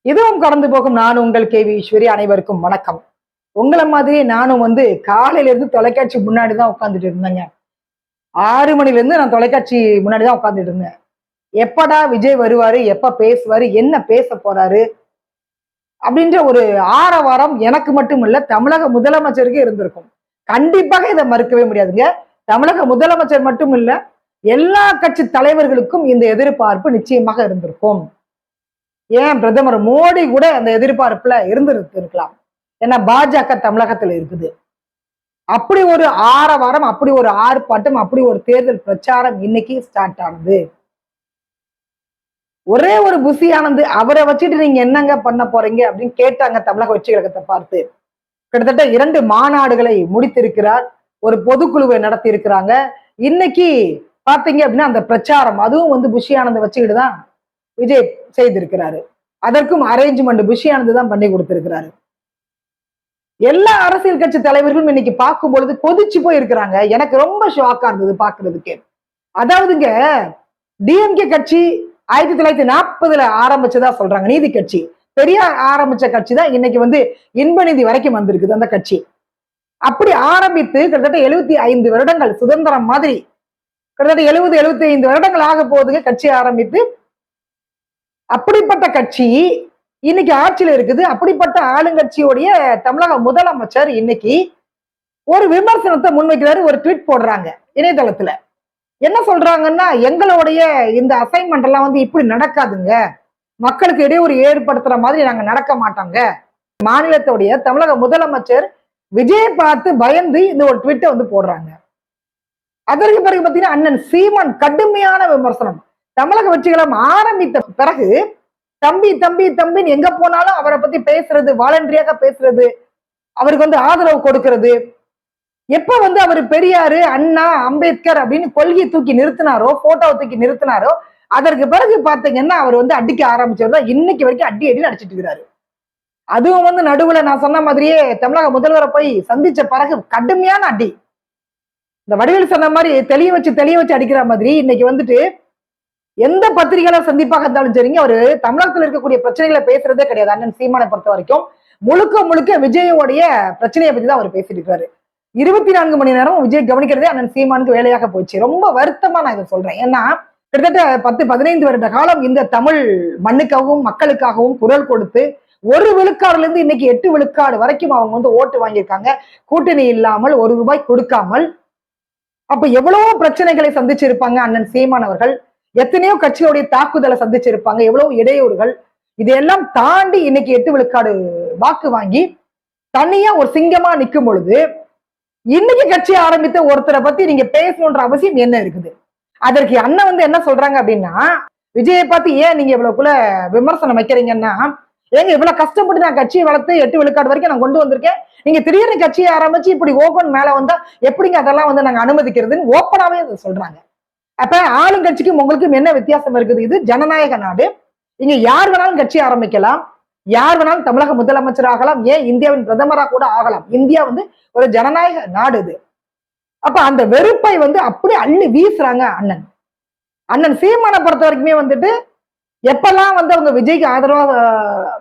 இதுவும் கடந்து போகும் நான் உங்கள் கேவி ஈஸ்வரி. அனைவருக்கும் வணக்கம். உங்களை மாதிரி நானும் காலையில இருந்து தொலைக்காட்சி முன்னாடிதான் உட்காந்துட்டு இருந்தேங்க. 6 மணில இருந்து நான் தொலைக்காட்சி முன்னாடிதான் உட்காந்துட்டு இருந்தேன். எப்படா விஜய் வருவாரு, எப்ப பேசுவாரு, என்ன பேச போறாரு அப்படின்ற ஒரு ஆரவாரம் எனக்கு மட்டும் இல்ல, தமிழக முதலமைச்சருக்கு இருந்திருக்கும். கண்டிப்பாக இதை மறுக்கவே முடியாதுங்க. தமிழக முதலமைச்சர் மட்டும் இல்ல, எல்லா கட்சி தலைவர்களுக்கும் இந்த எதிர்பார்ப்பு நிச்சயமாக இருந்திருக்கும். ஏன் பிரதமர் மோடி கூட அந்த எதிர்பார்ப்புல இருக்கலாம். ஏன்னா பாஜக தமிழகத்துல இருக்குது. அப்படி ஒரு ஆரவாரம், அப்படி ஒரு ஆர்ப்பாட்டம், அப்படி ஒரு தேர்தல் பிரச்சாரம் இன்னைக்கு ஸ்டார்ட் ஆனது. ஒரே ஒரு புசி ஆனந்த் அவரை வச்சுட்டு நீங்க என்னங்க பண்ண போறீங்க அப்படின்னு கேட்டாங்க தமிழக வெற்றி கழகத்தை பார்த்து. கிட்டத்தட்ட 2 மாநாடுகளை முடித்திருக்கிறார், ஒரு பொதுக்குழுவை நடத்தி இருக்கிறாங்க. இன்னைக்கு பாத்தீங்க அப்படின்னா அந்த பிரச்சாரம் அதுவும் புஷி ஆனந்த் வச்சுக்கிட்டு தான் விஜய் செய்திருக்கிறாரு. அதற்கும் அரேஞ்ச்மெண்ட் புஷி ஆனந்த் தான் பண்ணி கொடுத்திருக்கிறாரு. எல்லா அரசியல் கட்சி தலைவர்களும் இன்னைக்கு பார்க்கும் பொழுது கொதிச்சு போய் இருக்கிறாங்க. எனக்கு ரொம்ப ஷாக்கா இருந்தது பாக்குறதுக்கு. அதாவதுங்க, டிஎம்கே கட்சி 1940 ஆரம்பிச்சதா சொல்றாங்க. நீதி கட்சி பெரியார் ஆரம்பிச்ச கட்சி தான் இன்னைக்கு இன்ப நிதி வரைக்கும் வந்திருக்குது அந்த கட்சி. அப்படி ஆரம்பித்து கிட்டத்தட்ட 75 வருடங்கள் சுதந்திரம் மாதிரி கிட்டத்தட்ட 70-75 வருடங்கள் ஆக போகுதுங்க கட்சி ஆரம்பித்து. அப்படிப்பட்ட கட்சி இன்னைக்கு ஆட்சியில இருக்குது. அப்படிப்பட்ட ஆளுங்கட்சியோடைய தமிழக முதலமைச்சர் இன்னைக்கு ஒரு விமர்சனத்தை முன்வைக்கிறாரு. ஒரு ட்வீட் போடுறாங்க இணையதளத்துல. என்ன சொல்றாங்கன்னா, எங்களுடைய இந்த அசைன்மெண்ட் எல்லாம் இப்படி நடக்காதுங்க, மக்களுக்கு இடையூறு ஏற்படுத்துற மாதிரி நாங்க நடக்க மாட்டோங்க. மாநிலத்துடைய தமிழக முதலமைச்சர் விஜய் பார்த்து பயந்து இந்த ஒரு ட்வீட்டை போடுறாங்க. அதற்கு பிறகு பாத்தீங்கன்னா அண்ணன் சீமான் கடுமையான விமர்சனம். தமிழக வெற்றிகளம் ஆரம்பித்த பிறகு தம்பி தம்பி தம்பின்னு எங்க போனாலும் அவரை பத்தி பேசுறது, வாலண்டரியாக பேசுறது, அவருக்கு ஆதரவு கொடுக்கிறது. எப்ப அவர் பெரியாரு, அண்ணா, அம்பேத்கர் அப்படின்னு கொள்கையை தூக்கி நிறுத்தினாரோ, போட்டோவை தூக்கி நிறுத்தினாரோ, அதற்கு பிறகு பாத்தீங்கன்னா அவர் அடிக்க ஆரம்பிச்சவர் தான் இன்னைக்கு வரைக்கும் அடி அடி அடிச்சிட்டு இருக்கிறாரு. அதுவும் நடுவுல நான் சொன்ன மாதிரியே தமிழக முதல்வரை போய் சந்திச்ச பிறகு கடுமையான அடி. இந்த வடிவேல் சொன்ன மாதிரி தெளிய வச்சு அடிக்கிற மாதிரி இன்னைக்கு எந்த பத்திரிகையில சந்திப்பாக இருந்தாலும் சரிங்க, அவரு தமிழகத்தில் இருக்கக்கூடிய பிரச்சனைகளை பேசுறதே கிடையாது. அண்ணன் சீமானை பொறுத்த வரைக்கும் முழுக்க முழுக்க விஜயோடைய பிரச்சனையை பத்தி தான் அவர் பேசிட்டு இருக்காரு. 24 மணி நேரம் விஜய் கவனிக்கிறதே அண்ணன் சீமானுக்கு வேலையாக போச்சு. ரொம்ப வருத்தமா நான் இதை சொல்றேன். ஏன்னா கிட்டத்தட்ட 10-15 வருட காலம் இந்த தமிழ் மண்ணுக்காகவும் மக்களுக்காகவும் குரல் கொடுத்து 1 விழுக்காடுல இருந்து இன்னைக்கு 8 விழுக்காடு வரைக்கும் அவங்க ஓட்டு வாங்கியிருக்காங்க. கூட்டணி இல்லாமல், 1 ரூபாய் கொடுக்காமல். அப்ப எவ்வளவோ பிரச்சனைகளை சந்திச்சிருப்பாங்க அண்ணன் சீமான் அவர்கள். எத்தனையோ கட்சியோடைய தாக்குதலை சந்திச்சிருப்பாங்க, எவ்வளவு இடையூறுகள். இதையெல்லாம் தாண்டி இன்னைக்கு 8 விழுக்காடு வாக்கு வாங்கி தனியா ஒரு சிங்கமா நிற்கும் பொழுது இன்னைக்கு கட்சி ஆரம்பித்த ஒருத்தரை பத்தி நீங்க பேசணுன்ற அவசியம் என்ன இருக்குது? அதற்கு அண்ணன் என்ன சொல்றாங்க அப்படின்னா, விஜயை பார்த்து ஏன் நீங்க இவ்வளவுக்குள்ள விமர்சனம் வைக்கிறீங்கன்னா, ஏங்க இவ்வளவு கஷ்டப்பட்டு நான் கட்சியை வளர்த்து 8 விழுக்காடு வரைக்கும் நான் கொண்டு வந்திருக்கேன், நீங்க திடீர்னு கட்சியை ஆரம்பிச்சு இப்படி ஓபன் மேல வந்தா எப்படிங்க அதெல்லாம் நாங்க அனுமதிக்கிறதுன்னு ஓப்பனாவே அதை சொல்றாங்க. அப்ப ஆளுங்கட்சிக்கும் உங்களுக்கும் என்ன வித்தியாசம் இருக்குது? இது ஜனநாயக நாடு. இங்க யார் வேணாலும் கட்சி ஆரம்பிக்கலாம், யார் வேணாலும் தமிழக முதலமைச்சர் ஆகலாம், ஏன் இந்தியாவின் பிரதமரா கூட ஆகலாம். இந்தியா ஒரு ஜனநாயக நாடு இது. அப்ப அந்த வெறுப்பை அப்படி அள்ளி வீசுறாங்க அண்ணன் சீமானை பொறுத்த வரைக்குமே எப்பெல்லாம் அவங்க விஜய்க்கு ஆதரவா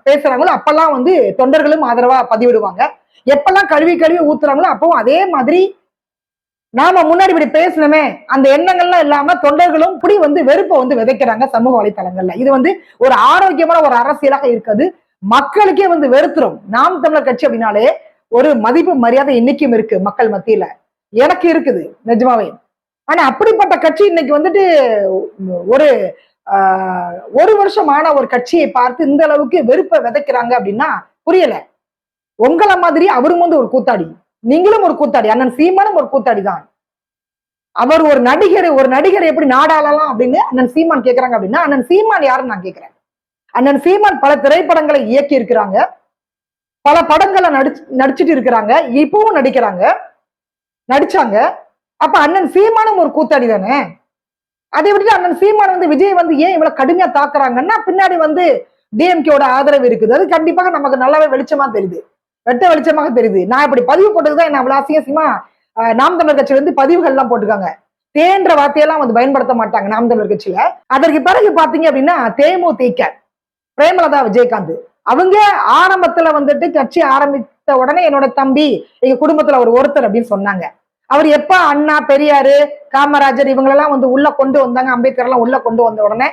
பேசுறாங்களோ அப்பெல்லாம் தொண்டர்களும் ஆதரவா பதிவிடுவாங்க. எப்பெல்லாம் கழுவி கழுவி ஊத்துறாங்களோ அப்பவும் அதே மாதிரி நாம முன்னாடி இப்படி பேசணுமே அந்த எண்ணங்கள்லாம் இல்லாம தொண்டர்களும் இப்படி வெறுப்பை விதைக்கிறாங்க சமூக வலைத்தளங்கள்ல. இது ஒரு ஆரோக்கியமான ஒரு அரசியலாக இருக்காது. மக்களுக்கே வெறுத்துரும். நாம் தமிழர் கட்சி அப்படின்னாலே ஒரு மதிப்பு மரியாதை இன்னைக்கும் இருக்கு மக்கள் மத்தியில, எனக்கு இருக்குது நிஜமாவே. ஆனா அப்படிப்பட்ட கட்சி இன்னைக்கு ஒரு வருஷமான ஒரு கட்சியை பார்த்து இந்த அளவுக்கு வெறுப்பை விதைக்கிறாங்க அப்படின்னா புரியல. உங்களை மாதிரி அவரும் ஒரு கூத்தாடி, நீங்களும் ஒரு கூத்தாடி, அண்ணன் சீமானும் ஒரு கூத்தாடி தான். அவர் ஒரு நடிகர் எப்படி நாடாளலாம் அப்படின்னு அண்ணன் சீமான் கேட்கிறாங்க அப்படின்னா, அண்ணன் சீமான் யாருன்னு நான் கேட்கிறேன். அண்ணன் சீமான் பல திரைப்படங்களை இயக்கி இருக்கிறாங்க, பல படங்களை நடிச்சிட்டு இருக்கிறாங்க, இப்பவும் நடிச்சாங்க. அப்ப அண்ணன் சீமானும் ஒரு கூத்தாடி தானே. அதை விட்டு அண்ணன் சீமான் விஜய் ஏன் இவ்வளவு கடுமையா தாக்குறாங்கன்னா, பின்னாடி டிஎம்கேவோட ஆதரவு இருக்குது. அது கண்டிப்பாக நமக்கு நல்லாவே வெளிச்சமா தெரியுது, வெட்ட வெளிச்சமாக தெரியுது. நான் இப்படி பதிவு போட்டதுதான் என்ன அவ்வளவு அசிங்கமா நாம் தமிழர் கட்சியில பதிவுகள் எல்லாம் போட்டுருக்காங்க. தேன்ற வார்த்தையெல்லாம் பயன்படுத்த மாட்டாங்க நாம் தமிழர் கட்சியில. அதற்கு பிறகு பாத்தீங்க அப்படின்னா தேமுதிக பிரேமலதா விஜயகாந்த் அவங்க ஆரம்பத்துல வந்துட்டு கட்சி ஆரம்பித்த உடனே என்னோட தம்பி எங்க குடும்பத்துல அவர் ஒருத்தர் அப்படின்னு சொன்னாங்க. அவர் எப்ப அண்ணா, பெரியாரு, காமராஜர் இவங்களெல்லாம் வந்து உள்ள கொண்டு வந்தாங்க, அம்பேத்கர் எல்லாம் உள்ள கொண்டு வந்த உடனே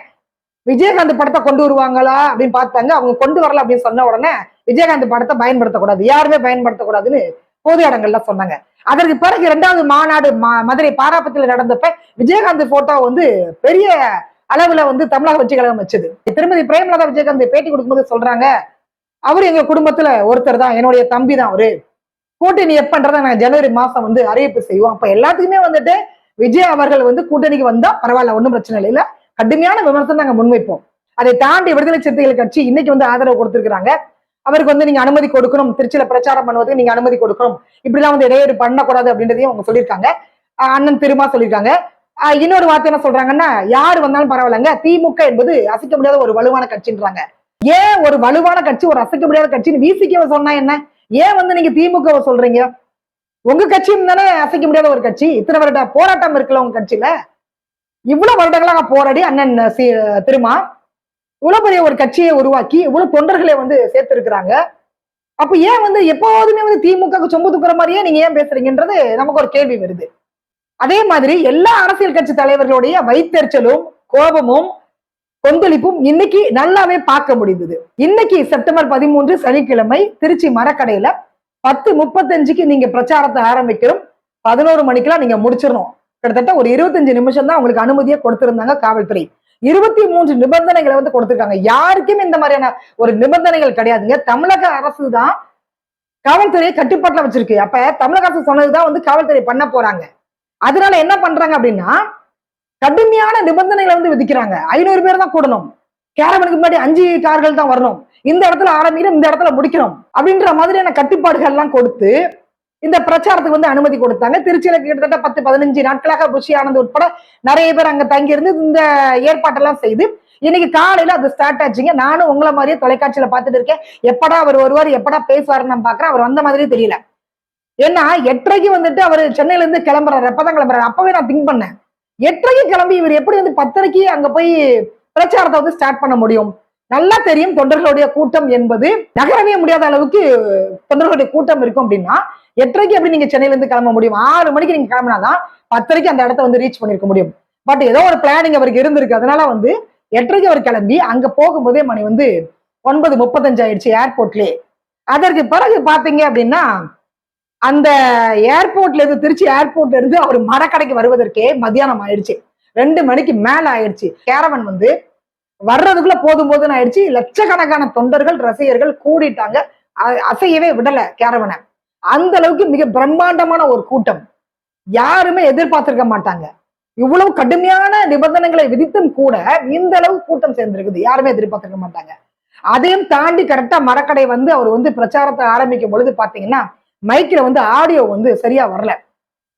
விஜயகாந்த் படத்தை கொண்டு வருவாங்களா அப்படின்னு பார்த்தாங்க. அவங்க கொண்டு வரல அப்படின்னு சொன்ன உடனே விஜயகாந்த் படத்தை பயன்படுத்தக்கூடாது, யாருமே பயன்படுத்தக்கூடாதுன்னு பொது இடங்கள்ல சொன்னாங்க. அதற்கு பிறகு 2வது மாநாடு மதுரை பாராபத்தில் நடந்தப்ப விஜயகாந்த் போட்டோ வந்து பெரிய அளவுல வந்து தமிழக வெற்றி கழகம் வச்சது. திருமதி பிரேமலதா விஜயகாந்த் பேட்டி கொடுக்கும்போது சொல்றாங்க, அவரு எங்க குடும்பத்துல ஒருத்தர் தான், என்னுடைய தம்பி தான் அவரு. கூட்டணி எப்பன்றத நாங்க ஜனவரி மாசம் வந்து அறிவிப்பு செய்வோம். அப்ப எல்லாத்துக்குமே வந்துட்டு விஜய் அவர்கள் வந்து கூட்டணிக்கு வந்தா பரவாயில்ல, ஒண்ணும் பிரச்சனை இல்லை, கடுமையான விமர்சனம் நாங்க முன்வைப்போம். அதை தாண்டி விடுதலை சிறுத்தைகள் கட்சி இன்னைக்கு வந்து ஆதரவு கொடுத்திருக்கிறாங்க. அவருக்கு வந்து நீங்க அனுமதி கொடுக்கணும், திருச்சியில பிரச்சாரம் பண்ணுவதற்கு நீங்க அனுமதி கொடுக்கணும், இப்படி எல்லாம் வந்து இடையூறு பண்ணக்கூடாது அப்படின்றதையும் அவங்க சொல்லியிருக்காங்க. அண்ணன் திருமா சொல்லியிருக்காங்க. இன்னொரு வார்த்தை என்ன சொல்றாங்கன்னா, யாரு வந்தாலும் பரவாயில்லங்க, திமுக என்பது அசைக்க முடியாத ஒரு வலுவான கட்சின்றாங்க. ஏன் ஒரு வலுவான கட்சி ஒரு அசைக்க முடியாத கட்சின்னு விசிகேவை சொன்னா என்ன, ஏன் வந்து நீங்க திமுகவை சொல்றீங்க? உங்க கட்சியும் தானே அசைக்க முடியாத ஒரு கட்சி. இத்தனை வருட போராட்டம் இருக்குல்ல உங்க கட்சியில, இவ்வளவு வருடங்களாக போராடி அண்ணன் திருமா இவ்வளவு பெரிய ஒரு கட்சியை உருவாக்கி இவ்வளவு தொண்டர்களை வந்து சேர்த்திருக்கிறாங்க. அப்ப ஏன் வந்து எப்போதுமே வந்து திமுக சொம்பு துக்குற மாதிரியே நீங்க ஏன் பேசுறீங்கன்றது நமக்கு ஒரு கேள்வி வருது. அதே மாதிரி எல்லா அரசியல் கட்சி தலைவர்களுடைய வைத்தறிச்சலும் கோபமும் கொந்தளிப்பும் இன்னைக்கு நல்லாவே பார்க்க முடிந்தது. இன்னைக்கு செப்டம்பர் 13 சனிக்கிழமை திருச்சி மரக்கடையில 10:35க்கு நீங்க பிரச்சாரத்தை ஆரம்பிக்கிறோம், 11 மணிக்கெல்லாம் நீங்க முடிச்சிடணும். கிட்டத்தட்ட ஒரு 25 நிமிஷம் தான் உங்களுக்கு அனுமதியை கொடுத்திருந்தாங்க காவல்துறை. 23 நிபந்தனைகளை வந்து கொடுத்திருக்காங்க. யாருக்குமே இந்த மாதிரியான ஒரு நிபந்தனைகள் கிடையாதுங்க. தமிழக அரசு தான் காவல்துறையை கட்டுப்பாட்டுல வச்சிருக்கு. அப்ப தமிழக அரசு சொன்னதுதான் வந்து காவல்துறை பண்ண போறாங்க. அதனால என்ன பண்றாங்க அப்படின்னா, கடுமையான நிபந்தனைகளை வந்து விதிக்கிறாங்க. 500 பேர் தான் கூடணும், கேரவனுக்கு முன்னாடி 5 கார்கள் தான் வரணும், இந்த இடத்துல ஆரம்பிக்கணும், இந்த இடத்துல முடிக்கணும் அப்படின்ற மாதிரியான கட்டுப்பாடுகள் எல்லாம் கொடுத்து இந்த பிரச்சாரத்துக்கு வந்து அனுமதி கொடுத்தாங்க. திருச்சியில கிட்டத்தட்ட 10-15 நாட்களாக புஷி ஆனந்த் உட்பட நிறைய பேர் அங்க தங்கி இருந்து இந்த ஏற்பாட்டெல்லாம் செய்து இன்னைக்கு காலையில அது ஸ்டார்ட் ஆச்சுங்க. நானும் உங்களை மாதிரியே தொலைக்காட்சியில பார்த்துட்டு இருக்கேன். எப்படா அவர் வருவார், எப்படா பேசுவாருன்னு நான் பாக்குறேன். அவர் வந்த மாதிரியே தெரியல. ஏன்னா 8:30க்கு வந்துட்டு அவர் சென்னையில இருந்து கிளம்புறாரு, எப்பதான் கிளம்புறாரு. அப்பவே நான் திங்க் பண்ணேன், 8:30க்கு கிளம்பி இவர் எப்படி வந்து 10:30க்கு அங்க போய் பிரச்சாரத்தை வந்து ஸ்டார்ட் பண்ண முடியும்? நல்லா தெரியும் தொண்டர்களுடைய கூட்டம் என்பது நகரவே முடியாத அளவுக்கு தொண்டர்களுடைய கூட்டம் இருக்கும். அப்படின்னா 8:30க்கு எப்படி நீங்க சென்னையில இருந்து கிளம்ப முடியும்? 6 மணிக்கு நீங்க கிளம்பினாதான் 10:30க்கு அந்த இடத்த வந்து ரீச் பண்ணிருக்க முடியும். பட் ஏதோ ஒரு பிளானிங் அவருக்கு இருந்திருக்கு. அதனால வந்து 8:30க்கு அவர் கிளம்பி அங்க போகும்போதே மணி வந்து 9:35 ஆயிடுச்சு ஏர்போர்ட்லயே. அதற்கு பிறகு பாத்தீங்க அப்படின்னா அந்த ஏர்போர்ட்ல இருந்து திருச்சி ஏர்போர்ட்ல இருந்து அவர் மரக்கடைக்கு வருவதற்கே மத்தியானம் ஆயிடுச்சு. 2 மணிக்கு மேல ஆயிடுச்சு. கேரவன் வந்து வர்றதுக்குள்ள போதும் போதுன்னு ஆயிடுச்சு. லட்சக்கணக்கான தொண்டர்கள் ரசிகர்கள் கூடிட்டாங்க. அசையவே விடல கேரவனை. அந்த அளவுக்கு மிக பிரம்மாண்டமான ஒரு கூட்டம். யாருமே எதிர்பார்த்திருக்க மாட்டாங்க. இவ்வளவு கடுமையான நிபந்தனைகளை விதித்தும் கூட இந்த அளவு கூட்டம் சேர்ந்திருக்குது, யாருமே எதிர்பார்த்திருக்க மாட்டாங்க. அதையும் தாண்டி கரெக்டா மரக்கடை வந்து அவர் வந்து பிரச்சாரத்தை ஆரம்பிக்கும் பொழுது பாத்தீங்கன்னா மைக்ல வந்து ஆடியோ வந்து சரியா வரல.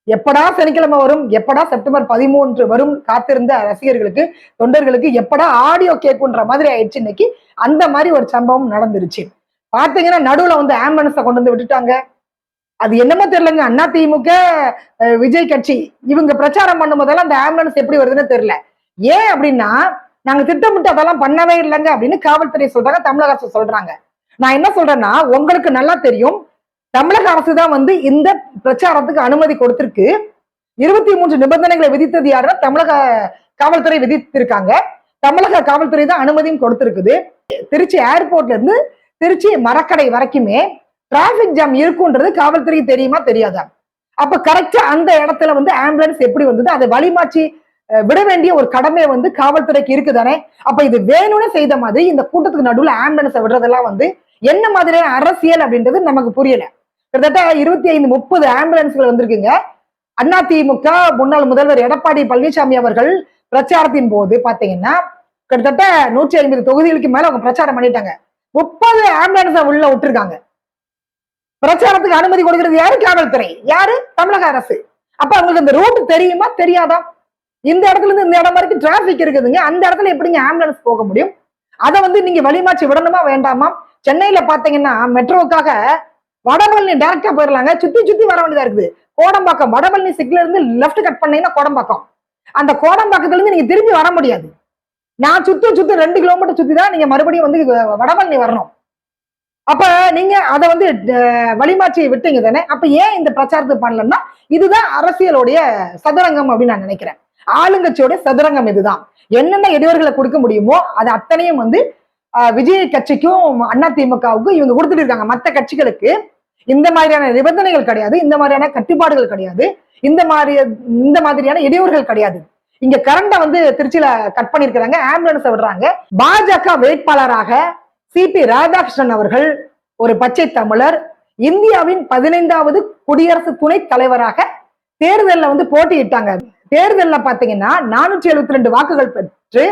எப்படா சனிக்கிழமை வரும், எப்படா செப்டம்பர் 13 வரும் காத்திருந்த ரசிகர்களுக்கு தொண்டர்களுக்கு எப்படா ஆடியோ கேட்குன்ற மாதிரி ஆயிடுச்சு. இன்னைக்கு அந்த மாதிரி ஒரு சம்பவம் நடந்துருச்சு. பாத்தீங்கன்னா நடுவுல வந்து ஆம்புலன்ஸை கொண்டு வந்து விட்டுட்டாங்க. அது என்னமோ தெரியலங்க, அண்ணா திமுக விஜய் கட்சி இவங்க பிரச்சாரம் பண்ணும் போதெல்லாம் அந்த ஆம்புலன்ஸ் எப்படி வருதுன்னு தெரியல. ஏன் அப்படின்னா நாங்க திட்டமிட்டு அதெல்லாம் பண்ணவே இல்லைங்க அப்படின்னு காவல்துறை சொல்றாங்க, தமிழக அரசு சொல்றாங்க. நான் என்ன சொல்றேன்னா, உங்களுக்கு நல்லா தெரியும் தமிழக அரசு தான் வந்து இந்த பிரச்சாரத்துக்கு அனுமதி கொடுத்திருக்கு. 23 நிபந்தனைகளை விதித்தது யாருன்னா தமிழக காவல்துறை விதித்திருக்காங்க. தமிழக காவல்துறை தான் அனுமதியும் கொடுத்திருக்குது. திருச்சி ஏர்போர்ட்ல இருந்து திருச்சி மரக்கடை வரைக்குமே டிராபிக் ஜாம் இருக்குன்றது காவல்துறைக்கு தெரியுமா தெரியாதா? அப்ப கரெக்டா அந்த இடத்துல வந்து ஆம்புலன்ஸ் எப்படி வந்தது, அதை வழிமாற்றி விட வேண்டிய ஒரு கடமை வந்து காவல்துறைக்கு இருக்குதானே. அப்ப இது வேணும்னு செய்த மாதிரி இந்த கூட்டத்துக்கு நடுவுல ஆம்புலன்ஸை விடுறதெல்லாம் வந்து என்ன மாதிரியான அரசியல் அப்படின்றது நமக்கு புரியல. கிட்டத்தட்ட 25-30 ஆம்புலன்ஸ்கள் வந்திருக்குங்க. அதிமுக முன்னாள் முதல்வர் எடப்பாடி பழனிசாமி அவர்கள் பிரச்சாரத்தின் போது பாத்தீங்கன்னா கிட்டத்தட்ட 150 தொகுதிகளுக்கு மேல அவங்க பிரச்சாரம் பண்ணிட்டாங்க. 30 ஆம்புலன்ஸை உள்ள விட்டுருக்காங்க. பிரச்சாரத்துக்கு அனுமதி கொடுக்கிறது யாரு? காவல்துறை. யாரு? தமிழக அரசு. அப்ப அவங்களுக்கு இந்த ரூட் தெரியுமா தெரியாதா? இந்த இடத்துல இருந்து இந்த இடம் வரைக்கும் டிராபிக் இருக்குதுங்க, அந்த இடத்துல எப்படிங்க ஆம்புலன்ஸ் போக முடியும்? அதை வந்து நீங்க வழிமாற்றி விடணுமா வேண்டாமா? சென்னையில பாத்தீங்கன்னா மெட்ரோக்காக வடபழனி டைரக்டா போயிடலாங்க, சுத்தி சுத்தி வர வேண்டியதா இருக்குது. கோடம்பாக்கம் வடபழனி சிக்ல இருந்து லெப்ட் கட் பண்ணீங்கன்னா கோடம்பாக்கம், அந்த கோடம்பாக்கத்துல இருந்து நீங்க திரும்பி வர முடியாது. நான் சுத்தி 2 கிலோமீட்டர் சுத்தி தான் நீங்க மறுபடியும் வந்து வடபழனி வரணும். அப்ப நீங்க அதை வந்து வழிமாற்றி விட்டீங்க தானே. அப்ப ஏன் இந்த பிரச்சாரத்துக்கு பண்ணலன்னா, இதுதான் அரசியலுடைய சதுரங்கம் அப்படின்னு நான் நினைக்கிறேன். ஆளுங்கட்சியோட சதுரங்கம் இதுதான். என்னென்ன இடையூறுகளை கொடுக்க முடியுமோ அது அத்தனையும் வந்து விஜய் கட்சிக்கும் அதிமுகவுக்கும் இவங்க கொடுத்துட்டு இருக்காங்க. மற்ற கட்சிகளுக்கு இந்த மாதிரியான நிபந்தனைகள் கிடையாது, இந்த மாதிரியான கட்டுப்பாடுகள் கிடையாது, இந்த மாதிரியான இடையூறுகள் கிடையாது. இங்க கரண்ட வந்து திருச்சியில கட் பண்ணிருக்கிறாங்க, ஆம்புலன்ஸ் விடுறாங்க. பாஜக வேட்பாளராக சிபி ராதாகிருஷ்ணன் அவர்கள் ஒரு பச்சை தமிழர், இந்தியாவின் 15வது குடியரசு துணைத் தலைவராக தேர்தலில் வந்து போட்டியிட்டாங்க. தேர்தலில் பாத்தீங்கன்னா 472 வாக்குகள் பெற்று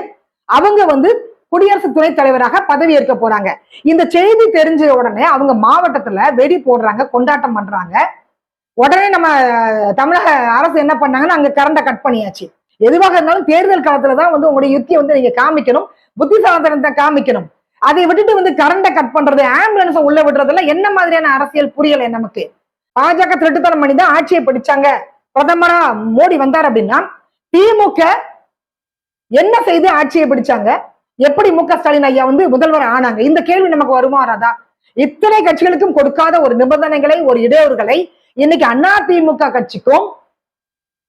அவங்க வந்து குடியரசு துணைத் தலைவராக பதவி ஏற்க போறாங்க. இந்த செய்தி தெரிஞ்ச உடனே அவங்க மாவட்டத்துல வெடி போடுறாங்க, கொண்டாட்டம் பண்றாங்க. உடனே நம்ம தமிழக அரசு என்ன பண்ணாங்கன்னா அங்க கரண்ட கட் பண்ணியாச்சு. எதுவாக இருந்தாலும் தேர்தல் காலத்துலதான் வந்து உங்களுடைய யுத்தியை வந்து நீங்க காமிக்கணும், புத்திசாலித்தனத்தை காமிக்கணும். அதை விட்டுட்டு வந்து கரண்ட கட் பண்றது, ஆம்புலன்ஸ் உள்ள விடுறதுல என்ன மாதிரியான அரசியல் புரியல நமக்கு. பாஜக திருட்டுத்தனம் பண்ணி தான் ஆட்சியை பிடிச்சாங்க. பிரதமரா மோடி வந்தார் அப்படின்னா திமுக என்ன செய்து ஆட்சியை பிடிச்சாங்க, எப்படி மு க ஸ்டாலின் ஐயா வந்து முதல்வர் ஆனாங்க, இந்த கேள்வி நமக்கு வருமா வராதா? இத்தனை கட்சிகளுக்கும் கொடுக்காத ஒரு நிபந்தனைகளை, ஒரு இடையூறுகளை இன்னைக்கு அதிமுக கட்சிக்கும்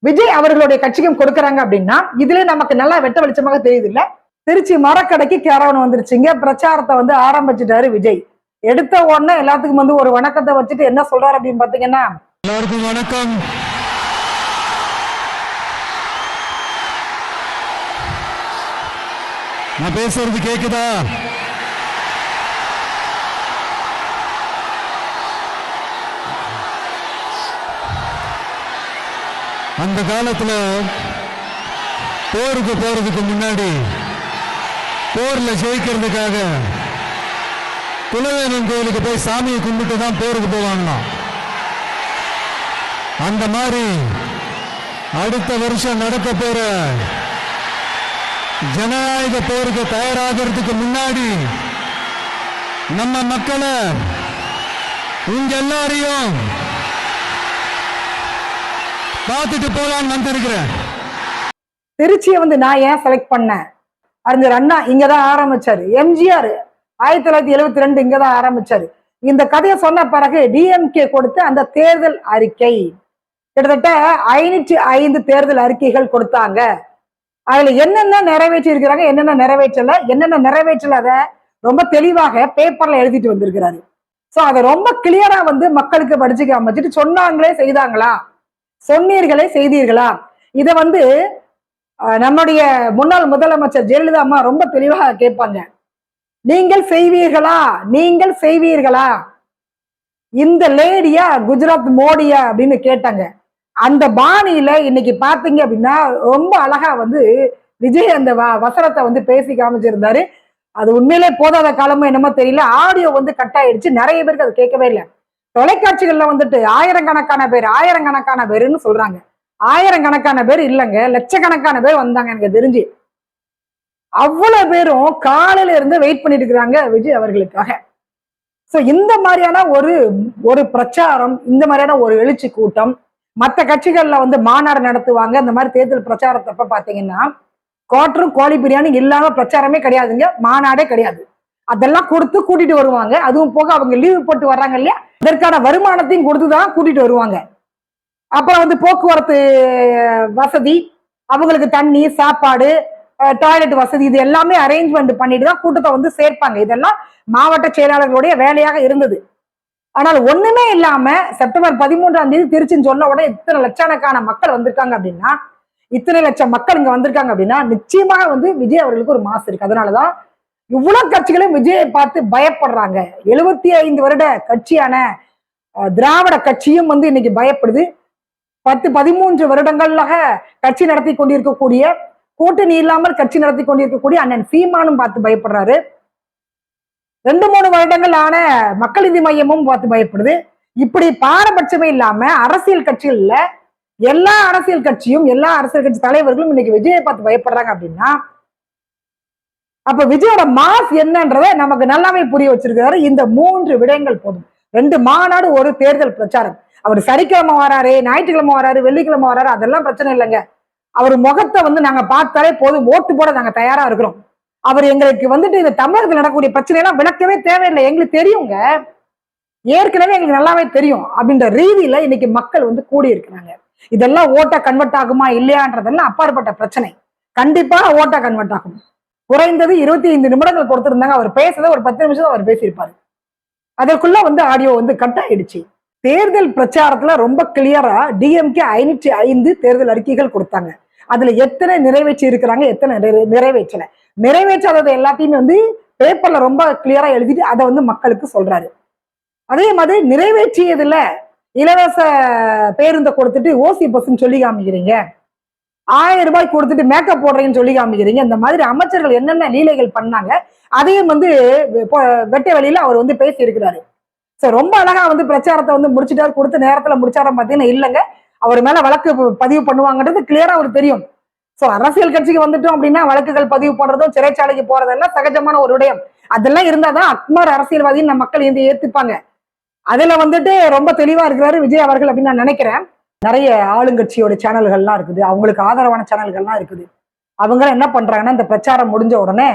விஜய் அவர்களுடைய கட்சிக்கும் கொடுக்கறாங்க அப்படின்னா இதுல நமக்கு நல்லா வெட்ட வெளிச்சமாக தெரியுது இல்ல. திருச்சி மரக்கடைக்கு கேரவன் வந்துருச்சுங்க. பிரச்சாரத்தை வந்து ஆரம்பிச்சுட்டாரு விஜய். எடுத்த உடனே எல்லாத்துக்கும் வந்து ஒரு வணக்கத்தை வச்சுட்டு என்ன சொல்றாரு அப்படின்னு பாத்தீங்கன்னா, எல்லாருக்கும் வணக்கம். நான் பேசுறது கேக்குதா? அந்த காலத்துல போருக்கு போறதுக்கு முன்னாடி போர்ல ஜெயிக்கிறதுக்காக குலவேணன் கோயிலுக்கு போய் சாமியை கும்பிட்டு தான் போருக்கு போவாங்களாம். அந்த மாதிரி அடுத்த வருஷம் நடக்க போற ஜனநாயக போருக்கு தயாராகிறதுக்கு முன்னாடி நம்ம மக்களை உங்க எல்லாரையும் பார்த்துட்டு போலான்னு வந்திருக்கிறேன். திருச்சியை வந்து நான் ஏன் செலக்ட் பண்ணேன், அறிஞர் அண்ணா இங்கதான் ஆரம்பிச்சாரு, எம்ஜிஆர் 1972 இங்கதான் ஆரம்பிச்சாரு. இந்த கதையை சொன்ன பிறகு டிஎம்கே கொடுத்த அந்த தேர்தல் அறிக்கை கிட்டத்தட்ட 505 தேர்தல் அறிக்கைகள் கொடுத்தாங்க. அதுல என்னென்ன நிறைவேற்றி இருக்கிறாங்க, என்னென்ன நிறைவேற்றல, என்னென்ன நிறைவேற்றல அதை ரொம்ப தெளிவாக பேப்பர்ல எழுதிட்டு வந்திருக்கிறாரு. சோ அதை ரொம்ப கிளியரா வந்து மக்களுக்கு படிச்சு காமிச்சிட்டு சொன்னாங்களே செய்தாங்களா, சொன்னீர்களே செய்தீர்களா, இதை வந்து நம்முடைய முன்னாள் முதலமைச்சர் ஜெயலலிதா அம்மா ரொம்ப தெளிவாக கேட்பாங்க. நீங்கள் செய்வீர்களா, நீங்கள் செய்வீர்களா, இந்த லேடியா குஜராத் மோடியா அப்படின்னு கேட்டாங்க. அந்த பாணியில இன்னைக்கு பாத்தீங்க அப்படின்னா ரொம்ப அழகா வந்து விஜய் அந்த வசனத்தை வந்து பேசி காமிச்சிருந்தாரு. அது உண்மையிலே போதாத காலமும் என்னமோ தெரியல, ஆடியோ வந்து கட் ஆயிடுச்சு, நிறைய பேருக்கு அது கேட்கவே இல்லை. தொலைக்காட்சிகள்ல வந்துட்டு ஆயிரக்கணக்கான பேருன்னு சொல்றாங்க. ஆயிரக்கணக்கான பேர் இல்லைங்க, லட்சக்கணக்கான பேர் வந்தாங்க எனக்கு தெரிஞ்சு. அவ்வளவு பேரும் காலையில இருந்து வெயிட் பண்ணிட்டு இருக்கிறாங்க விஜய் அவர்களுக்காக. சோ இந்த மாதிரியான ஒரு பிரச்சாரம், இந்த மாதிரியான ஒரு எழுச்சி கூட்டம், மற்ற கட்சிகள்ல வந்து மாநாடு நடத்துவாங்க. இந்த மாதிரி தேர்தல் பிரச்சாரத்தப்ப பாத்தீங்கன்னா குவார்டரும் கோழி பிரியாணி இல்லாம பிரச்சாரமே கிடையாதுங்க, மாநாடே கிடையாது. அதெல்லாம் கொடுத்து கூட்டிட்டு வருவாங்க. அதுவும் போக அவங்க லீவு போட்டு வர்றாங்க இல்லையா, அதற்கான வருமானத்தையும் கொடுத்துதான் கூட்டிட்டு வருவாங்க. அப்புறம் வந்து போக்குவரத்து வசதி, அவங்களுக்கு தண்ணி, சாப்பாடு, டாய்லெட் வசதி, இது எல்லாமே அரேஞ்ச்மெண்ட் பண்ணிட்டு தான் கூட்டத்தை வந்து சேர்ப்பாங்க. இதெல்லாம் மாவட்ட செயலாளர்களுடைய வேலையாக இருந்தது. ஆனால் ஒண்ணுமே இல்லாம செப்டம்பர் 13ஆம் தேதி திருச்சின்னு சொன்ன உடனே இத்தனை லட்சக்கணக்கான மக்கள் வந்திருக்காங்க அப்படின்னா, இத்தனை லட்சம் மக்கள் இங்க வந்திருக்காங்க அப்படின்னா நிச்சயமாக வந்து விஜய் அவர்களுக்கு ஒரு மாசு இருக்கு. அதனாலதான் இவ்வளவு கட்சிகளும் விஜயை பார்த்து பயப்படுறாங்க. 75 வருட கட்சியான திராவிட கட்சியும் வந்து இன்னைக்கு பயப்படுது. 13 வருடங்களாக கட்சி நடத்தி கொண்டிருக்கக்கூடிய, கூட்டணி இல்லாமல் கட்சி நடத்தி கொண்டிருக்கக்கூடிய அண்ணன் சீமானும் பார்த்து பயப்படுறாரு. 2-3 வருடங்கள் ஆன மக்கள் நீதி மையமும் பார்த்து பயப்படுது. இப்படி பாரபட்சமே இல்லாம அரசியல் கட்சிகள்ல எல்லா அரசியல் கட்சியும், எல்லா அரசியல் கட்சி தலைவர்களும் இன்னைக்கு விஜயை பார்த்து பயப்படுறாங்க அப்படின்னா, அப்ப விஜயோட மாஸ் என்னன்றதை நமக்கு நல்லாவே புரிய வச்சிருக்கிறாரு. இந்த 3 விடயங்கள் போதும். 2 மாநாடு, ஒரு தேர்தல் பிரச்சாரம். அவர் சனிக்கிழமை வராரு, ஞாயிற்றுக்கிழமை வராரு, வெள்ளிக்கிழமை வராரு, அதெல்லாம் பிரச்சனை இல்லைங்க. அவர் முகத்தை வந்து நாங்க பார்த்தாலே போதும், ஓட்டு போட நாங்க தயாரா இருக்கிறோம். அவர் எங்களுக்கு வந்துட்டு இந்த தமிழகத்தில் நடக்கக்கூடிய பிரச்சனை எல்லாம் விளக்கவே தேவையில்லை, எங்களுக்கு தெரியுங்க, ஏற்கனவே எங்களுக்கு நல்லாவே தெரியும் அப்படின்ற ரீதியில இன்னைக்கு மக்கள் வந்து கூடி இருக்கிறாங்க. இதெல்லாம் ஓட்டா கன்வெர்ட் ஆகுமா இல்லையான்றதெல்லாம் அப்பாற்பட்ட பிரச்சனை. கண்டிப்பா ஓட்டா கன்வெர்ட் ஆகும். குறைந்தது 25 நிமிடங்கள் கொடுத்திருந்தாங்க. அவர் பேசுறத ஒரு 10 நிமிஷம் அவர் பேசியிருப்பாரு. அதற்குள்ள வந்து ஆடியோ வந்து கட் ஆயிடுச்சு. தேர்தல் பிரச்சாரத்துல ரொம்ப கிளியரா டிஎம்கே 505 தேர்தல் அறிக்கைகள் கொடுத்தாங்க. அதுல எத்தனை நிறைவேற்றி இருக்கிறாங்க, எத்தனை நிறைவேற்றல, நிறைவேற்றாதது எல்லாத்தையுமே வந்து பேப்பர்ல ரொம்ப கிளியரா எழுதிட்டு அதை வந்து மக்களுக்கு சொல்றாரு. அதே மாதிரி நிறைவேற்றியதுல இலவச பேருந்தை கொடுத்துட்டு ஓசி பஸ்ன்னு சொல்லி காமிக்கிறீங்க, 1000 ரூபாய் கொடுத்துட்டு மேக்கப் போடுறீங்கன்னு சொல்லி காமிக்கிறீங்க. இந்த மாதிரி அமைச்சர்கள் என்னென்ன லீலைகள் பண்ணாங்க அதையும் வந்து வெட்ட வெளியில அவர் வந்து பேசி இருக்கிறாரு. ரொம்ப அழகா வந்து பிரச்சாரத்தை வந்து முடிச்சுட்டாரு, கொடுத்த நேரத்துல முடிச்சார பாத்தீங்கன்னா இல்லைங்க, அவர் மேல வழக்கு பதிவு பண்ணுவாங்கன்றது கிளியரா அவருக்கு தெரியும். அரசியல் கட்சிக்கு வந்துட்டோம் அப்படின்னா வழக்குகள் பதிவு பண்றதும் சிறைச்சாலைக்கு போறதெல்லாம் சகஜமான ஒரு விடயம். அதெல்லாம் இருந்தாதான் அக்மார் அரசியல்வாதின்னு நம்ம மக்கள் வந்து ஏத்துப்பாங்க. அதுல வந்துட்டு ரொம்ப தெளிவா இருக்கிறாரு விஜய் அவர்கள் அப்படின்னு நான் நினைக்கிறேன். நிறைய ஆளுங்கட்சியோட சேனல்கள்லாம் இருக்குது, அவங்களுக்கு ஆதரவான சேனல்கள்லாம் இருக்குது. அவங்க என்ன பண்றாங்கன்னா இந்த பிரச்சாரம் முடிஞ்ச உடனே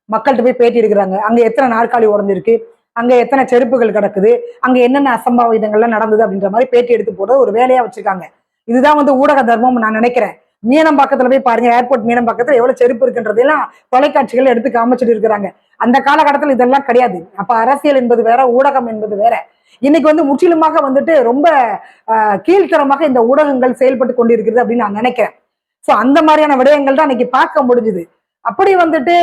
மக்கள்கிட்ட போய் பேட்டி எடுக்கிறாங்க. அங்க எத்தனை நாற்காலி உடஞ்சிருக்கு, அங்க எத்தனை செருப்புகள் கிடக்குது, அங்க என்னென்ன அசம்பாவிதங்கள்லாம் நடந்தது அப்படின்ற மாதிரி பேட்டி எடுத்து போட ஒரு வேலையா வச்சிருக்காங்க. இதுதான் வந்து ஊடக தர்மம் நான் நினைக்கிறேன். மீனம்பாக்கத்துல போய் பாருங்க, ஏர்போர்ட் மீனம்பாக்கத்துல எவ்வளவு செருப்பு இருக்குன்றதெல்லாம் தொலைக்காட்சிகள் எடுத்து காமிச்சிட்டு இருக்கிறாங்க. அந்த காலகட்டத்தில் இதெல்லாம் கிடையாது. அப்ப அரசியல் என்பது வேற, ஊடகம் என்பது வேற. இன்னைக்கு வந்து முற்றிலுமாக வந்துட்டு ரொம்ப கீழ்த்தரமாக இந்த ஊடகங்கள் செயல்பட்டு கொண்டிருக்கிறது அப்படின்னு நான் நினைக்கிறேன். அந்த மாதிரியான விடயங்கள் தான் இன்னைக்கு பார்க்க முடிஞ்சுது. அப்படி வந்துட்டு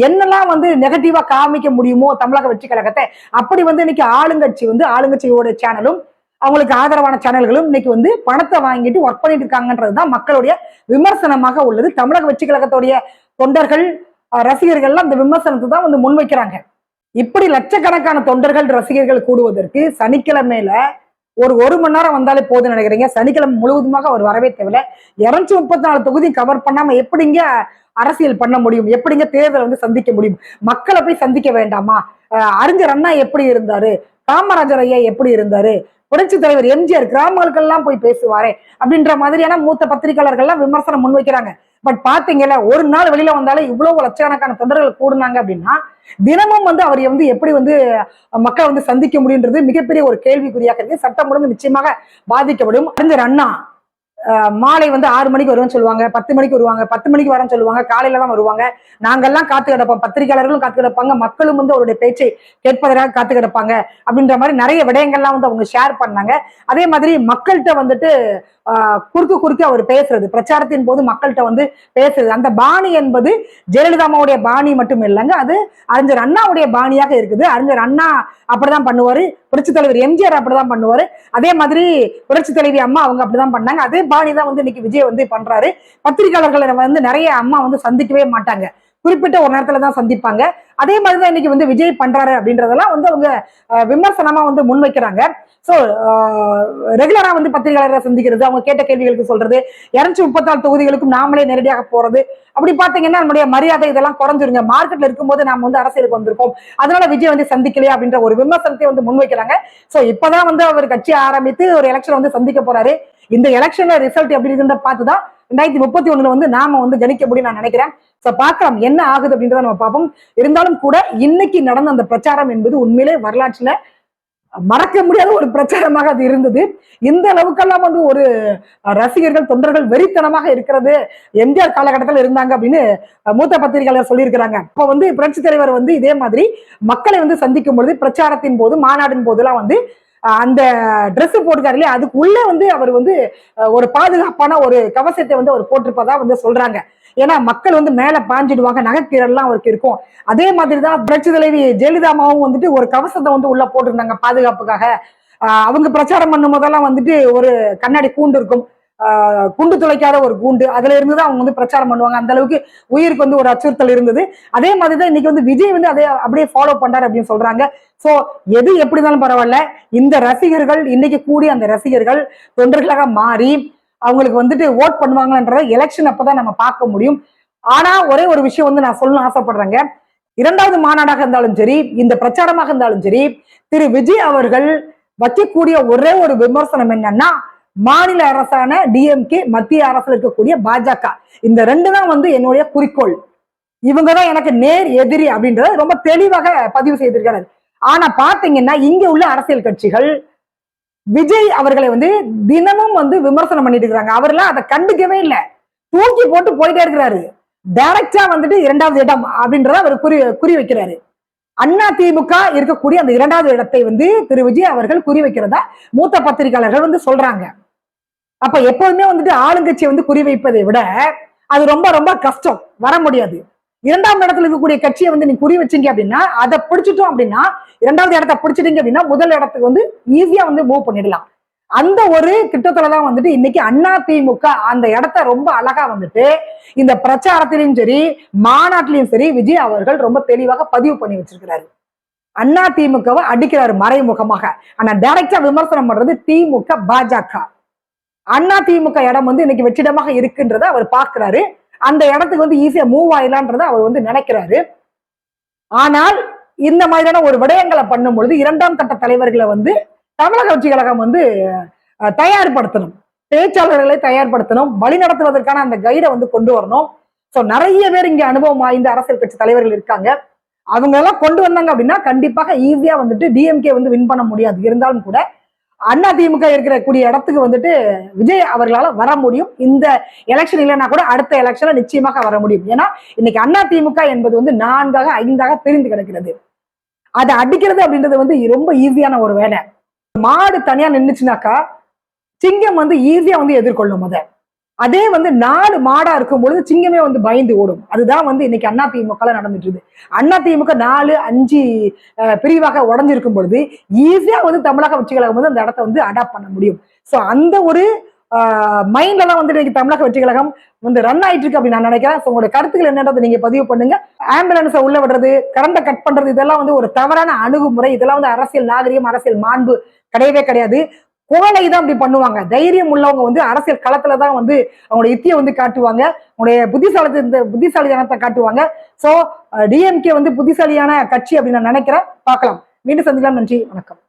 என்னெல்லாம் வந்து நெகட்டிவா காமிக்க முடியுமோ தமிழக வெற்றி கழகத்தை, அப்படி வந்து இன்னைக்கு ஆளுங்கட்சியோட சேனலும் அவங்களுக்கு ஆதரவான சேனல்களும் இன்னைக்கு வந்து பணத்தை வாங்கிட்டு ஒர்க் பண்ணிட்டு இருக்காங்கன்றதுதான் மக்களுடைய விமர்சனமாக உள்ளது. தமிழக வெற்றி கழகத்துடைய தொண்டர்கள் ரசிகர்கள்லாம் அந்த விமர்சனத்தை தான் வந்து முன்வைக்கிறாங்க. இப்படி லட்சக்கணக்கான தொண்டர்கள் ரசிகர்கள் கூடுவதற்கு சனிக்கிழமையில ஒரு மணி நேரம் வந்தாலே போதும் நினைக்கிறீங்க? சனிக்கிழமை முழுவதுமாக அவர் வரவே தேவையில்ல. 234 தொகுதி கவர் பண்ணாம எப்படிங்க அரசியல் பண்ண முடியும், எப்படிங்க தேர்தலை வந்து சந்திக்க முடியும்? மக்களை போய் சந்திக்க வேண்டாமா? அறிஞர் அண்ணா எப்படி இருந்தாரு, காமராஜர் ஐயா எப்படி இருந்தாரு, புரட்சி தலைவர் எம்ஜிஆர் கிராமங்களுக்கெல்லாம் போய் பேசுவாரே அப்படின்ற மாதிரியான மூத்த பத்திரிகையாளர்கள்லாம் விமர்சனம் முன்வைக்கிறாங்க. பட் பாத்தீங்கல்ல, ஒரு நாள் வெளியில வந்தாலே இவ்வளவு லட்சக்கணக்கான தொண்டர்கள் கூடுனாங்க அப்படின்னா தினமும் வந்து அவர் வந்து எப்படி வந்து மக்களை வந்து சந்திக்க முடியுன்றது மிகப்பெரிய ஒரு கேள்விக்குறியாக இருக்கு. சட்டம் ஒழுங்கு நிச்சயமாக பாதிக்கப்படும். அறிஞர் அண்ணா மாலை வந்து 6 மணிக்கு வருவேன்னு சொல்லுவாங்க, 10 மணிக்கு வருவாங்க, 10 மணிக்கு வரேன்னு சொல்லுவாங்க, காலையில தான் வருவாங்க. நாங்கெல்லாம் காத்து கிடப்போம், பத்திரிகையாளர்களும் காத்து கிடப்பாங்க, மக்களும் வந்து அவருடைய பேச்சை கேட்பதற்காக காத்து கிடப்பாங்க அப்படின்ற மாதிரி நிறைய விடயங்கள்லாம் வந்து அவங்க ஷேர் பண்ணாங்க. அதே மாதிரி மக்கள்கிட்ட வந்துட்டு குறுக்கு அவர் பேசுறது, பிரச்சாரத்தின் போது மக்கள்கிட்ட வந்து பேசுறது, அந்த பாணி என்பது ஜெயலலிதாமாவுடைய பாணி மட்டும் இல்லைங்க, அது அறிஞர் அண்ணாவுடைய பாணியாக இருக்குது. அறிஞர் அண்ணா அப்படிதான் பண்ணுவாரு, புரட்சி தலைவர் எம்ஜிஆர் அப்படிதான் பண்ணுவாரு, அதே மாதிரி புரட்சி தலைவி அம்மா அவங்க அப்படிதான் பண்ணாங்க. அதே பாணி தான் வந்து இன்னைக்கு விஜய் வந்து பண்றாரு. பத்திரிகையாளர்களை வந்து நிறைய அம்மா வந்து சந்திக்கவே மாட்டாங்க, குறிப்பிட்ட ஒரு நேரத்துல தான் சந்திப்பாங்க. அதே மாதிரிதான் இன்னைக்கு வந்து விஜய் பண்றாரு அப்படின்றதெல்லாம் வந்து அவங்க விமர்சனமா வந்து முன்வைக்கிறாங்க. ரெகுலரா வந்து பத்திரிகையாளரை சந்திக்கிறது, அவங்க கேட்ட கேள்விகளுக்கு சொல்றது, 234 தொகுதிகளுக்கும் நாமளே நேரடியாக போறது, அப்படி பாத்தீங்கன்னா நம்முடைய மரியாதை இதெல்லாம் குறைஞ்சிருங்க. மார்க்கெட்ல இருக்கும்போது நாம வந்து அரசியலுக்கு வந்திருக்கோம், அதனால விஜய் வந்து சந்திக்கலையா அப்படின்ற ஒரு விமர்சனத்தை வந்து முன்வைக்கிறாங்க. இப்பதான் வந்து அவர் கட்சி ஆரம்பித்து ஒரு எலெக்ஷன் வந்து சந்திக்க போறாரு. இந்த எலெக்ஷன்ல ரிசல்ட் எப்படி இருக்குன்ற பார்த்துதான் 2031 வந்து நாம வந்து கணிக்க முடியும் நான் நினைக்கிறேன். பார்க்கலாம் என்ன ஆகுது அப்படின்றத நம்ம பார்ப்போம். இருந்தாலும் கூட இன்னைக்கு நடந்த அந்த பிரச்சாரம் என்பது உண்மையிலே வரலாற்றுல மறக்க முடியாத ஒரு பிரச்சாரமாக அது இருந்தது. இந்த அளவுக்கெல்லாம் வந்து ஒரு ரசிகர்கள் தொண்டர்கள் வெறித்தனமாக இருக்கிறது எம்ஜிஆர் காலகட்டத்தில் இருந்தாங்க அப்படின்னு மூத்த பத்திரிகையாளர் சொல்லியிருக்கிறாங்க. அப்ப வந்து புரட்சி தலைவர் வந்து இதே மாதிரி மக்களை வந்து சந்திக்கும் பொழுது பிரச்சாரத்தின் போது மாநாடின் போதெல்லாம் வந்து அந்த ட்ரெஸ் போட்டுக்காரு இல்லையா, அதுக்கு உள்ள வந்து அவர் வந்து ஒரு பாதுகாப்பான ஒரு கவசத்தை வந்து அவர் போட்டிருப்பதா வந்து சொல்றாங்க. ஏன்னா மக்கள் வந்து மேல பாஞ்சிடுவாங்க, நகைக்கீரெல்லாம் அவருக்கு இருக்கும். அதே மாதிரிதான் புரட்சி தலைவி ஜெயலலிதாமாவும் வந்துட்டு ஒரு கவசத்தை வந்து உள்ள போட்டிருந்தாங்க பாதுகாப்புக்காக. அவங்க பிரச்சாரம் பண்ணும் போதெல்லாம் வந்துட்டு ஒரு கண்ணாடி கூண்டு இருக்கும், குண்டு துளைக்காத ஒரு கூண்டு, அதுல இருந்துதான் அவங்க வந்து பிரச்சாரம் பண்ணுவாங்க. அந்த அளவுக்கு உயிருக்கு வந்து ஒரு அச்சுறுத்தல் இருந்தது. அதே மாதிரிதான் இன்னைக்கு வந்து விஜய் வந்து அதை அப்படியே ஃபாலோ பண்றாரு அப்படின்னு சொல்றாங்க. எது எப்படி இருந்தாலும் பரவாயில்ல, இந்த ரசிகர்கள் இன்னைக்கு கூடி அந்த ரசிகர்கள் தொண்டர்களாக மாறி அவங்களுக்கு வந்துட்டு ஓட் பண்ணுவாங்கன்ற எலெக்ஷன் அப்பதான் நம்ம பார்க்க முடியும். ஆனா ஒரே ஒரு விஷயம் வந்து நான் சொல்லணும்னு ஆசைப்படுறேங்க. 2வது மாநாடாக இருந்தாலும் சரி, இந்த பிரச்சாரமாக இருந்தாலும் சரி, திரு விஜய் அவர்கள் வைக்கக்கூடிய ஒரே ஒரு விமர்சனம் என்னன்னா, மாநில அரசான டிஎம்கே, மத்திய அரசுல இருக்கக்கூடிய பாஜக, இந்த 2 தான் வந்து என்னுடைய குறிக்கோள். இவங்கதான் எனக்கு நேர் எதிரி அப்படின்றத ரொம்ப தெளிவாக பதிவு செய்திருக்கிறார். ஆனா பாத்தீங்கன்னா இங்க உள்ள அரசியல் கட்சிகள் விஜய் அவர்களை வந்து தினமும் வந்து விமர்சனம் பண்ணிட்டு இருக்காங்க. அவர்லாம் அதை கண்டுக்கவே இல்லை, தூக்கி போட்டு போயிட்டே இருக்கிறாரு. டைரக்டா வந்துட்டு 2வது இடம் அப்படின்றத அவர் குறி வைக்கிறாரு. அண்ணா திமுக இருக்கக்கூடிய அந்த 2வது இடத்தை வந்து திரு விஜய் அவர்கள் குறி வைக்கிறதா மூத்த பத்திரிகையாளர்கள் வந்து சொல்றாங்க. அப்ப எப்போதுமே வந்துட்டு ஆளுங்கட்சியை வந்து குறி வைப்பதை விட அது ரொம்ப ரொம்ப கஷ்டம், வர முடியாது. 2ஆம் இடத்துல இருக்கக்கூடிய கட்சியை வந்து நீங்க குறி வச்சீங்க அப்படின்னா அதை பிடிச்சிட்டோம் அப்படின்னா 2வது இடத்தை பிடிச்சிட்டீங்க அப்படின்னா முதல் இடத்துக்கு வந்து ஈஸியா வந்து மூவ் பண்ணிடலாம். அந்த ஒரு திட்டத்துலதான் வந்துட்டு இன்னைக்கு அண்ணா திமுக அந்த இடத்த ரொம்ப அழகா வந்துட்டு இந்த பிரச்சாரத்திலையும் சரி மாநாட்டிலையும் சரி விஜய் அவர்கள் ரொம்ப தெளிவாக பதிவு பண்ணி வச்சிருக்கிறாரு. அண்ணா திமுகவை அடிக்கிறாரு மறைமுகமாக. ஆனா டைரக்டா விமர்சனம் பண்றது திமுக பாஜக. அண்ணா திமுக இடம் வந்து இன்னைக்கு வெற்றிடமாக இருக்குன்றத அவர் பாக்குறாரு. அந்த இடத்துக்கு வந்து ஈஸியா மூவ் ஆயிடலான்றத அவர் வந்து நினைக்கிறாரு. ஆனால் இந்த மாதிரியான ஒரு விடயங்களை பண்ணும் பொழுது 2ஆம் கட்ட தலைவர்களை வந்து தமிழக வெற்றி கழகம் வந்து தயார்படுத்தணும், பேச்சாளர்களை தயார்படுத்தணும், வழி நடத்துவதற்கான அந்த கைடை வந்து கொண்டு வரணும். சோ நிறைய பேர் இங்க அனுபவம் வாய்ந்த அரசியல் கட்சி தலைவர்கள் இருக்காங்க. அவங்க எல்லாம் கொண்டு வந்தாங்க அப்படின்னா கண்டிப்பாக ஈஸியா வந்துட்டு டிஎம்கே வந்து வின் பண்ண முடியாது. இருந்தாலும் கூட அண்ணா திமுக இருக்கக்கூடிய இடத்துக்கு வந்துட்டு விஜய் அவர்களால வர முடியும். இந்த எலெக்ஷன் இல்லைன்னா கூட அடுத்த எலெக்ஷன்ல நிச்சயமாக வர முடியும். ஏன்னா இன்னைக்கு அண்ணா திமுக என்பது வந்து 4ஆக 5ஆக பிரிந்து கிடக்கிறது. அதை அடிக்கிறது அப்படின்றது வந்து ரொம்ப ஈஸியான ஒரு வேலை. மாடு தனியா நின்றுச்சுனாக்கா சிங்கம் வந்து ஈஸியா வந்து எதிர்கொள்ளும். அதே வந்து 4 மாடா இருக்கும் பொழுது சிங்கமே வந்து பயந்து ஓடும். அதுதான் வந்து இன்னைக்கு அண்ணா திமுக நடந்துட்டு இருக்கு. அண்ணா திமுக 4, 5 பிரிவாக உடஞ்சிருக்கும் பொழுது ஈஸியா வந்து தமிழக வெற்றி கழகம் வந்து அந்த இடத்த வந்து அடாப்ட் பண்ண முடியும். சோ அந்த ஒரு மைண்ட்ல தான் வந்து இன்னைக்கு தமிழக வெற்றி கழகம் வந்து ரன் ஆயிட்டு இருக்கு அப்படின்னு நான் நினைக்கிறேன். உங்களோட கருத்துக்கள் என்னன்றதை நீங்க பதிவு பண்ணுங்க. ஆம்புலன்ஸை உள்ள விடுறது, கரண்ட கட் பண்றது, இதெல்லாம் வந்து ஒரு தவறான அணுகுமுறை. இதெல்லாம் வந்து அரசியல் நாகரிகம், அரசியல் மாண்பு கிடையவே கிடையாது. கோலை தான் அப்படி பண்ணுவாங்க. தைரியம் உள்ளவங்க வந்து அரசியல் களத்துலதான் வந்து அவங்களோட யுத்தியை வந்து காட்டுவாங்க, அவங்களுடைய புத்திசாலித்தனத்தை காட்டுவாங்க. சோ டிஎம்கே வந்து புத்திசாலியான கட்சி அப்படின்னு நான் நினைக்கிறேன். பார்க்கலாம், மீண்டும் சந்திக்கலாம். நன்றி, வணக்கம்.